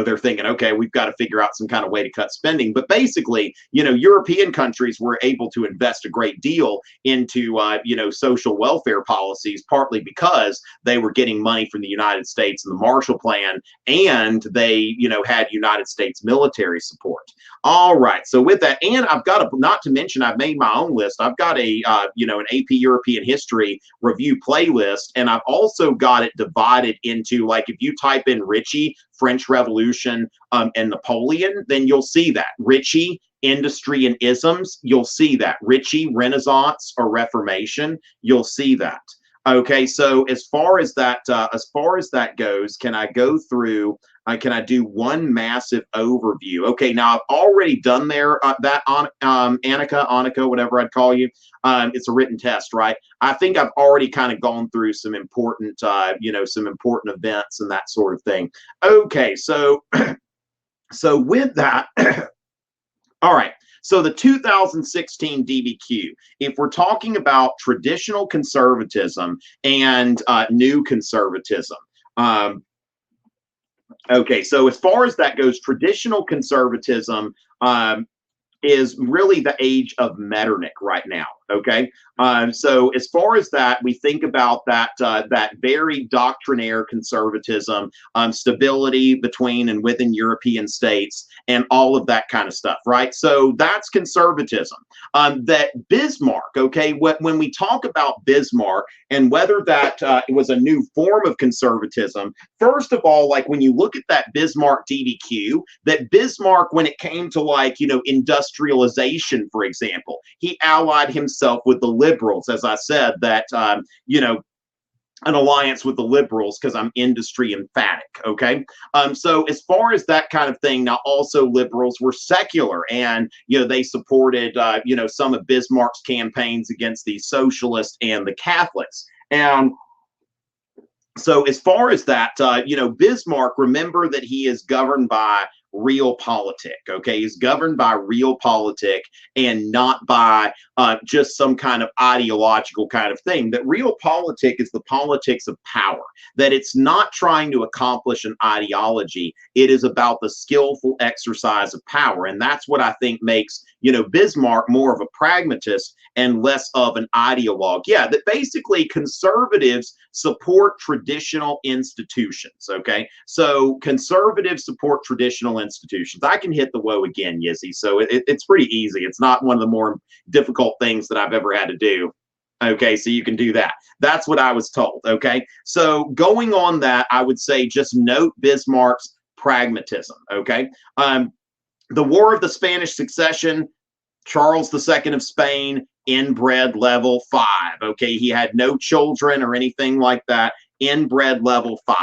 they're thinking, okay, we've got to figure out some kind of way to cut spending. But basically, European countries were able to invest a great deal into, social welfare policies, partly because they were getting money from the United States and the Marshall Plan, and they, had United States military support. All right. So with that, and I've got not to mention, I've made my own list. I've got an AP European History review playlist, and I've also got it divided into, like, if you type in Ritchie, French Revolution, and Napoleon, then you'll see that. Ritchie, Industry and Isms, you'll see that. Ritchie, Renaissance or Reformation, you'll see that. Okay, so as far as that goes, can I go through? Can I do one massive overview? Okay, now I've already done that on Annika, whatever I'd call you. It's a written test, right? I think I've already kind of gone through some important, some important events and that sort of thing. Okay, so so with that, all right. So the 2016 DBQ, if we're talking about traditional conservatism and new conservatism, okay, so as far as that goes, traditional conservatism is really the age of Metternich right now. Okay, so as far as that, we think about that very doctrinaire conservatism, stability between and within European states, and all of that kind of stuff, right? So that's conservatism. That Bismarck, okay, when we talk about Bismarck and whether that was a new form of conservatism, first of all, like when you look at that Bismarck DBQ, that Bismarck, when it came to like, industrialization, for example, he allied himself with the liberals, as I said, that an alliance with the liberals, because I'm industry emphatic. Okay, so as far as that kind of thing, now also liberals were secular, and they supported some of Bismarck's campaigns against the socialists and the Catholics. And so as far as that, Bismarck, remember that he is governed by realpolitik. Okay, he's governed by realpolitik and not by just some kind of ideological kind of thing. That realpolitik is the politics of power. That it's not trying to accomplish an ideology. It is about the skillful exercise of power, and that's what I think makes Bismarck more of a pragmatist and less of an ideologue. Yeah, that basically conservatives support traditional institutions. Okay, so conservatives support traditional institutions. I can hit the woe again, Yizzy. So it's pretty easy. It's not one of the more difficult things that I've ever had to do. Okay, so you can do that. That's what I was told. Okay, so going on that, I would say just note Bismarck's pragmatism. Okay, the War of the Spanish Succession, Charles II of Spain, inbred level 5. Okay, he had no children or anything like that. Inbred level 5.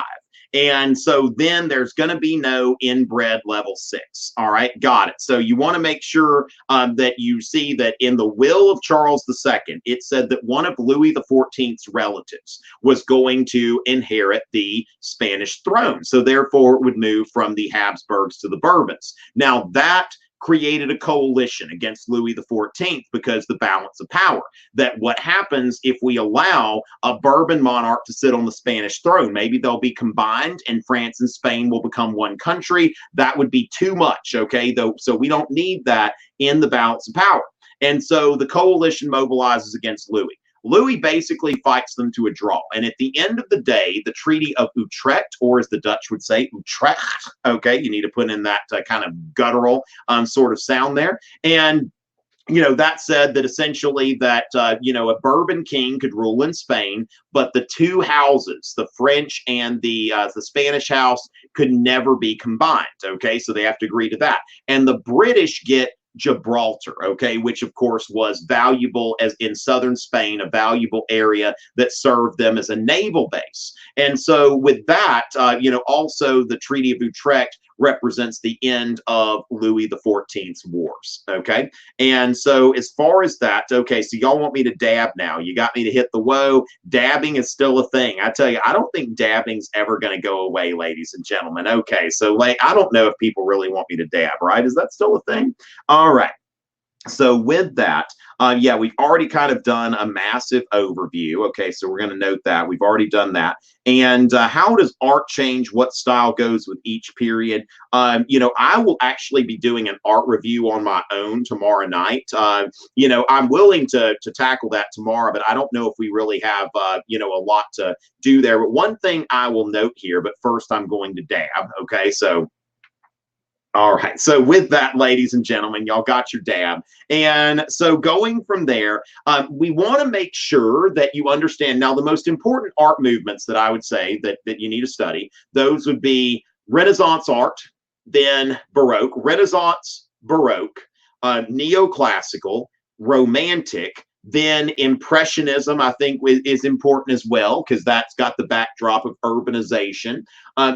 And so then there's going to be no inbred level 6. All right, got it. So you want to make sure that you see that in the will of Charles II, it said that one of Louis XIV's relatives was going to inherit the Spanish throne. So therefore it would move from the Habsburgs to the Bourbons. Now that created a coalition against Louis XIV because the balance of power. That what happens if we allow a Bourbon monarch to sit on the Spanish throne? Maybe they'll be combined and France and Spain will become one country. That would be too much, okay? Though, so we don't need that in the balance of power. And so the coalition mobilizes against Louis. Louis basically fights them to a draw. And at the end of the day, the Treaty of Utrecht, or as the Dutch would say, Utrecht, okay, you need to put in that kind of guttural sort of sound there. And that said that essentially that, a Bourbon king could rule in Spain, but the two houses, the French and the Spanish house, could never be combined. Okay, so they have to agree to that. And the British get Gibraltar, okay, which of course was valuable as in southern Spain, a valuable area that served them as a naval base. And so with that, also the Treaty of Utrecht represents the end of Louis XIV's wars, okay? And so as far as that, okay, so y'all want me to dab now. You got me to hit the whoa. Dabbing is still a thing. I tell you, I don't think dabbing's ever going to go away, ladies and gentlemen. Okay, so I don't know if people really want me to dab, right? Is that still a thing? All right. So with that, yeah, we've already kind of done a massive overview. Okay, so we're going to note that. We've already done that. And how does art change? What style goes with each period? I will actually be doing an art review on my own tomorrow night. I'm willing to tackle that tomorrow, but I don't know if we really have, a lot to do there. But one thing I will note here, but first I'm going to dab. Okay, so all right. So with that, ladies and gentlemen, y'all got your dab. And so going from there, we want to make sure that you understand. Now, the most important art movements that I would say that you need to study, those would be Renaissance art, then Baroque, Renaissance, Baroque, neoclassical, Romantic, then Impressionism, I think, is important as well, because that's got the backdrop of urbanization.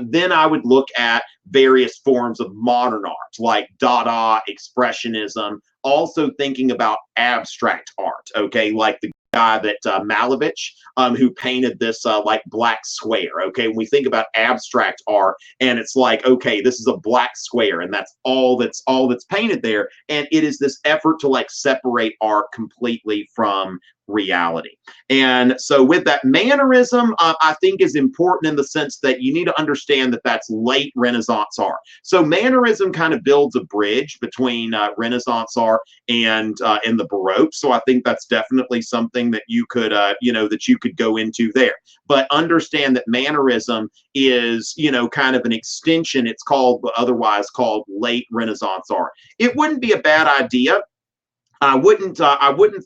Then I would look at various forms of modern art, like Dada, Expressionism, also thinking about abstract art, okay, like the guy that Malevich, who painted this like black square. Okay, when we think about abstract art, and it's like, okay, this is a black square, and that's all that's painted there, and it is this effort to like separate art completely from reality. And so with that, mannerism, I think is important in the sense that you need to understand that that's late Renaissance art. So mannerism kind of builds a bridge between Renaissance art and the Baroque. So I think that's definitely something that you could, that you could go into there. But understand that mannerism is, kind of an extension. It's otherwise called late Renaissance art. It wouldn't be a bad idea. I wouldn't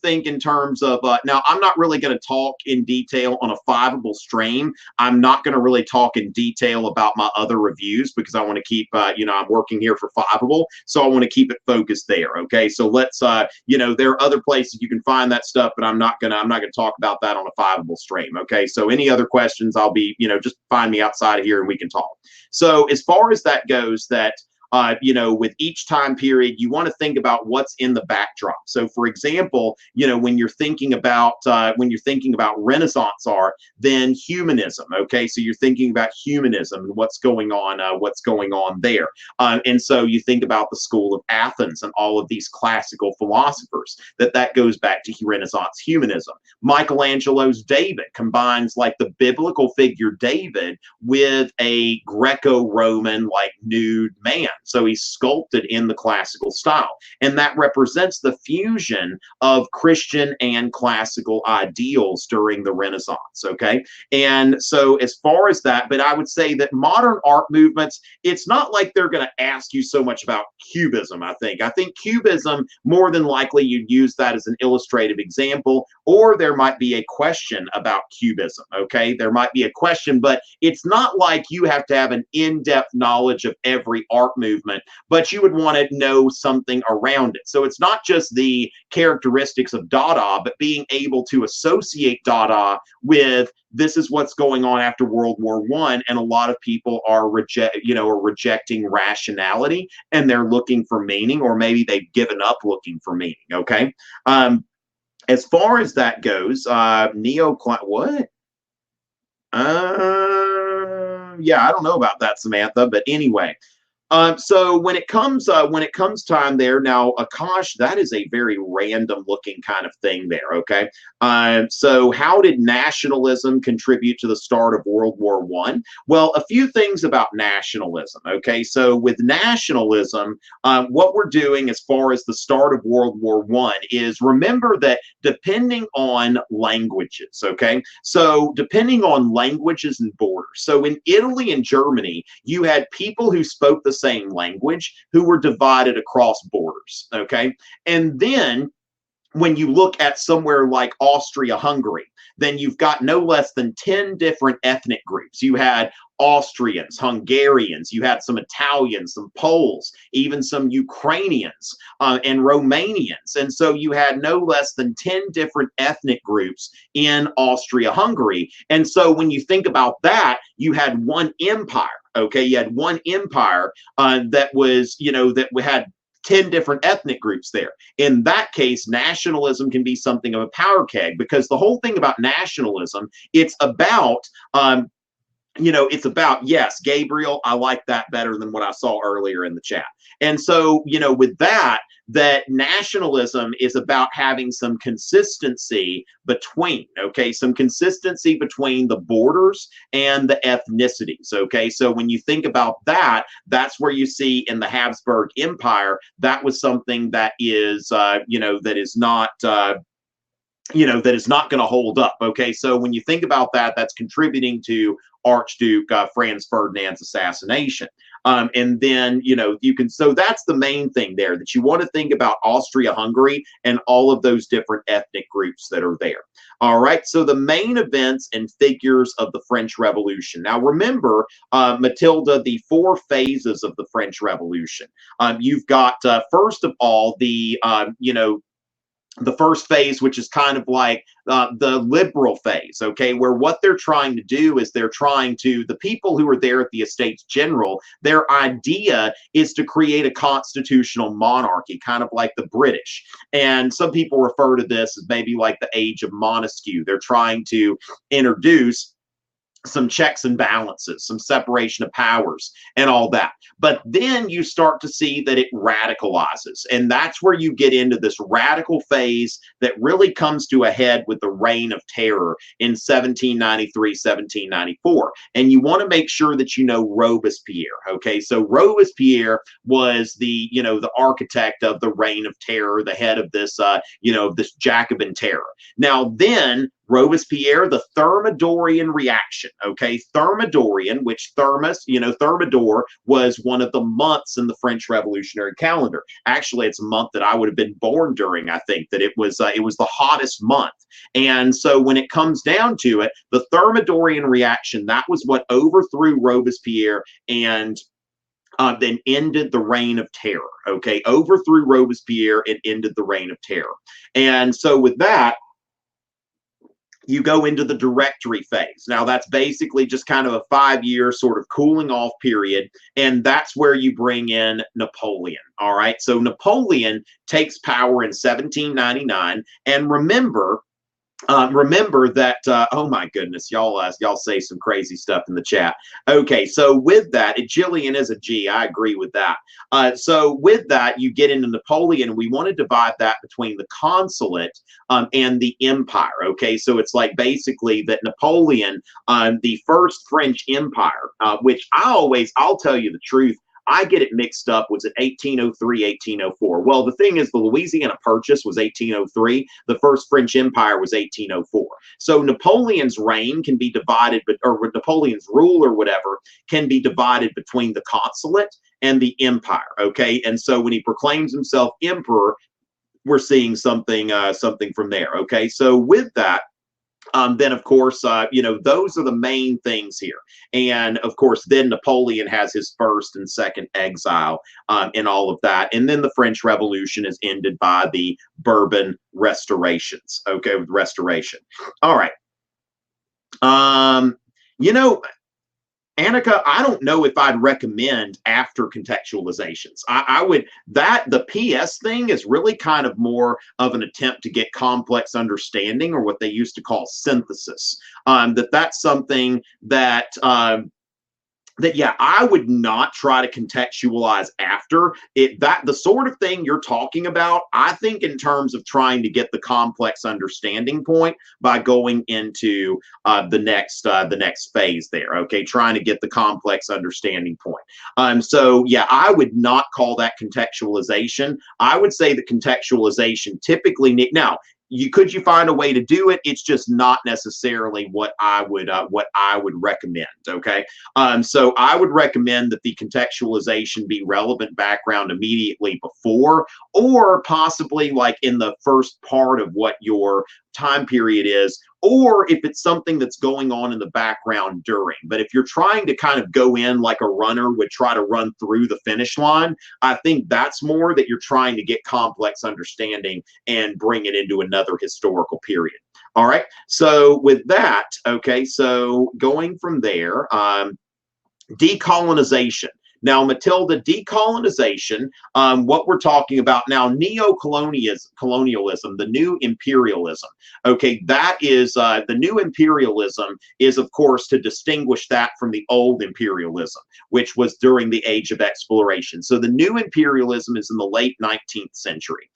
think in terms of, now I'm not really going to talk in detail on a fiveable stream. I'm not going to really talk in detail about my other reviews because I want to keep, I'm working here for fiveable. So I want to keep it focused there. Okay. So let's, there are other places you can find that stuff, but I'm not going to talk about that on a fiveable stream. Okay. So any other questions, I'll be, just find me outside of here and we can talk. So as far as that goes, that, with each time period, you want to think about what's in the backdrop. So, for example, when you're thinking about Renaissance art, then humanism. Okay, so you're thinking about humanism and what's going on there. And so you think about the School of Athens and all of these classical philosophers. That goes back to Renaissance humanism. Michelangelo's David combines like the biblical figure David with a Greco-Roman like nude man. So he's sculpted in the classical style. And that represents the fusion of Christian and classical ideals during the Renaissance, okay? And so as far as that, but I would say that modern art movements, it's not like they're going to ask you so much about Cubism, I think. I think Cubism, more than likely, you'd use that as an illustrative example, or there might be a question about Cubism, okay? There might be a question, but it's not like you have to have an in-depth knowledge of every art movement movement, but you would want to know something around it. So it's not just the characteristics of Dada, but being able to associate Dada with this is what's going on after World War I, and a lot of people are rejecting rationality, and they're looking for meaning, or maybe they've given up looking for meaning. Okay, as far as that goes, what? Yeah, I don't know about that, Samantha, but anyway. So when it comes time there now, Akash, that is a very random looking kind of thing there. Okay. So how did nationalism contribute to the start of World War I? Well, a few things about nationalism. Okay. So with nationalism, what we're doing as far as the start of World War I is remember that depending on languages. Okay. So depending on languages and borders. So in Italy and Germany, you had people who spoke the same language who were divided across borders. Okay. And then when you look at somewhere like Austria-Hungary, then you've got no less than 10 different ethnic groups. You had Austrians, Hungarians, you had some Italians, some Poles, even some Ukrainians and Romanians. And so you had no less than 10 different ethnic groups in Austria-Hungary. And so when you think about that, you had one empire. Okay, you had one empire that was, that we had 10 different ethnic groups there. In that case, nationalism can be something of a power keg, because the whole thing about nationalism, it's about, yes, Gabriel, I like that better than what I saw earlier in the chat. And so, with that nationalism is about having some consistency between, some consistency between the borders and the ethnicities. Okay, so when you think about that, that's where you see in the Habsburg Empire, that was something that is, that is not, that is not going to hold up. Okay, so when you think about that, that's contributing to Archduke Franz Ferdinand's assassination. And then, so that's the main thing there, that you want to think about Austria-Hungary and all of those different ethnic groups that are there. All right, so the main events and figures of the French Revolution. Now, remember, Matilda, the 4 phases of the French Revolution. You've got, first of all, the first phase, which is kind of like the liberal phase, okay, where what they're trying to do is the people who are there at the Estates General, their idea is to create a constitutional monarchy, kind of like the British. And some people refer to this as maybe like the age of Montesquieu. They're trying to introduce some checks and balances, some separation of powers and all that. But then you start to see that it radicalizes. And that's where you get into this radical phase that really comes to a head with the Reign of Terror in 1793, 1794. And you want to make sure that you know Robespierre. Okay, so Robespierre was the architect of the Reign of Terror, the head of this this Jacobin terror. Now then, Robespierre, the Thermidorian reaction, okay? Thermidorian, which Thermidor was one of the months in the French Revolutionary calendar. Actually, it's a month that I would have been born during. I think that it was the hottest month. And so when it comes down to it, the Thermidorian reaction, that was what overthrew Robespierre and then ended the Reign of Terror, okay? Overthrew Robespierre, it ended the Reign of Terror. And so with that, you go into the Directory phase. Now, that's basically just kind of a 5-year sort of cooling off period, and that's where you bring in Napoleon. All right, so Napoleon takes power in 1799, and remember that, oh my goodness, y'all say some crazy stuff in the chat. Okay, so with that, Jillian is a G. I agree with that. So with that, you get into Napoleon. We want to divide that between the consulate and the empire. Okay, so it's like basically that Napoleon, the first French empire, which I'll tell you the truth, I get it mixed up. Was it 1803, 1804? Well, the thing is, the Louisiana Purchase was 1803. The first French Empire was 1804. So Napoleon's reign can be divided, or Napoleon's rule or whatever can be divided between the consulate and the empire. Okay, and so when he proclaims himself emperor, we're seeing something from there. Okay, so with that, Then, of course, those are the main things here. And of course, then Napoleon has his first and second exile in all of that. And then the French Revolution is ended by the Bourbon restorations. Okay, with restoration. All right. You know, Annika, I don't know if I'd recommend after contextualizations. I would, the PS thing is really kind of more of an attempt to get complex understanding, or what they used to call synthesis. That's something that yeah, I would not try to contextualize after it. That the sort of thing you're talking about, I think, in terms of trying to get the complex understanding point by going into the next phase there. Okay, trying to get the complex understanding point. So yeah, I would not call that contextualization. I would say that contextualization typically now. Could you find a way to do it? It's just not necessarily what I would recommend. Okay, so I would recommend that the contextualization be relevant background immediately before, or possibly like in the first part of what your time period is, or if it's something that's going on in the background during. But if you're trying to kind of go in like a runner would try to run through the finish line, I think that's more that you're trying to get complex understanding and bring it into another historical period. All right. So with that, okay, so going from there, decolonization. Now, Matilda, decolonization, what we're talking about now, neo-colonialism, the new imperialism. Okay, that is, the new imperialism is, of course, to distinguish that from the old imperialism, which was during the age of exploration. So the new imperialism is in the late 19th century,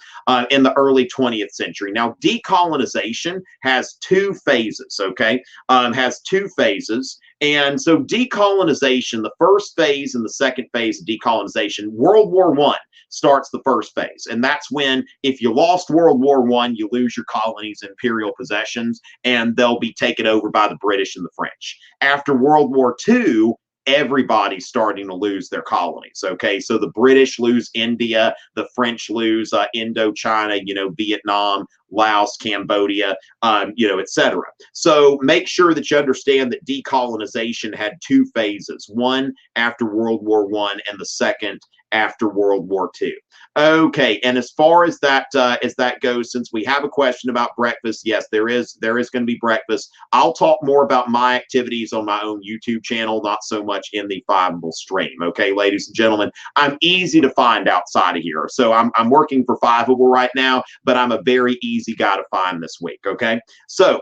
in the early 20th century. Now, decolonization has two phases, okay, has two phases. And so decolonization, the first phase and the second phase of decolonization, World War I starts the first phase. And that's when, if you lost World War I, you lose your colonies, imperial possessions, and they'll be taken over by the British and the French. After World War II, everybody's starting to lose their colonies. Okay, so the British lose India, the French lose Indochina, Vietnam, Laos, Cambodia, etc. So make sure that you understand that decolonization had two phases: one after World War I, and the second after World War II. Okay, and as far as that goes, since we have a question about breakfast, yes, there is going to be breakfast. I'll talk more about my activities on my own YouTube channel, not so much in the Fiveable stream. Okay, ladies and gentlemen, I'm easy to find outside of here. So I'm working for Fiveable right now, but I'm a very easy guy to find this week. Okay, so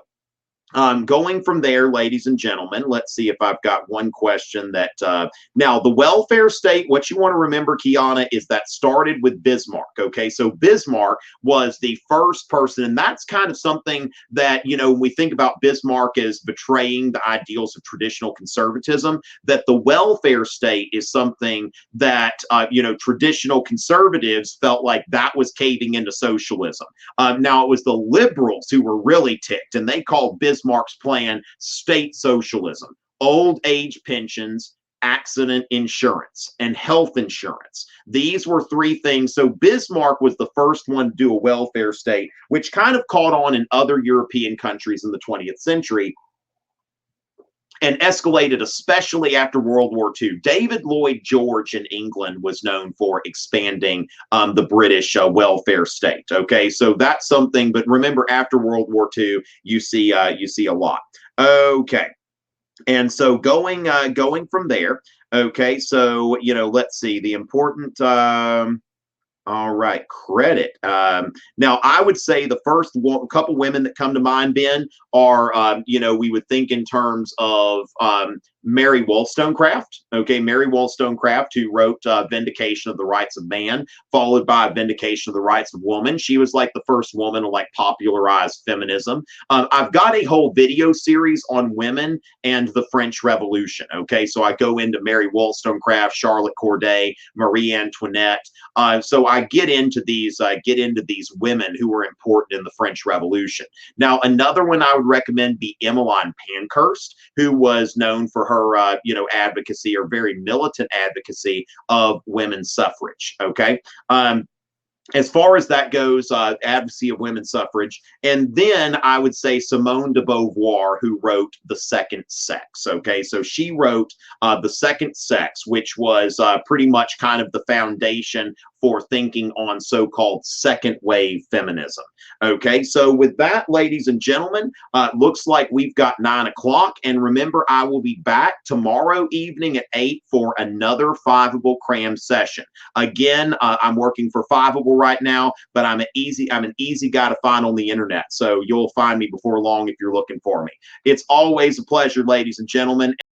going from there, ladies and gentlemen, let's see if I've got one question that, now the welfare state, what you want to remember, Kiana, is that started with Bismarck, okay? So Bismarck was the first person, and that's kind of something that, when we think about Bismarck as betraying the ideals of traditional conservatism, that the welfare state is something that, traditional conservatives felt like that was caving into socialism. Now, it was the liberals who were really ticked, and they called Bismarck's plan state socialism, old age pensions, accident insurance, and health insurance. These were three things. So Bismarck was the first one to do a welfare state, which kind of caught on in other European countries in the 20th century and escalated, especially after World War II. David Lloyd George in England was known for expanding the British welfare state. Okay, so that's something. But remember, after World War II, you see a lot. Okay, and so going from there. Okay, so let's see the important. All right, credit. Now, I would say the first couple women that come to mind, Ben, are, we would think in terms of Mary Wollstonecraft. Okay, Mary Wollstonecraft, who wrote Vindication of the Rights of Man, followed by Vindication of the Rights of Woman. She was like the first woman to popularize feminism. I've got a whole video series on women and the French Revolution. Okay, so I go into Mary Wollstonecraft, Charlotte Corday, Marie Antoinette. So I get into these women who were important in the French Revolution. Now, another one I would recommend be Emmeline Pankhurst, who was known for her, advocacy, or very militant advocacy of women's suffrage. Okay. as far as that goes, advocacy of women's suffrage. And then I would say Simone de Beauvoir, who wrote The Second Sex. Okay, so she wrote The Second Sex, which was pretty much kind of the foundation for thinking on so-called second wave feminism. Okay, so with that, ladies and gentlemen, looks like we've got 9 o'clock. And remember, I will be back tomorrow evening at 8 for another Fiveable Cram session. Again, I'm working for Fiveable right now, but I'm an easy guy to find on the internet. So you'll find me before long if you're looking for me. It's always a pleasure, ladies and gentlemen.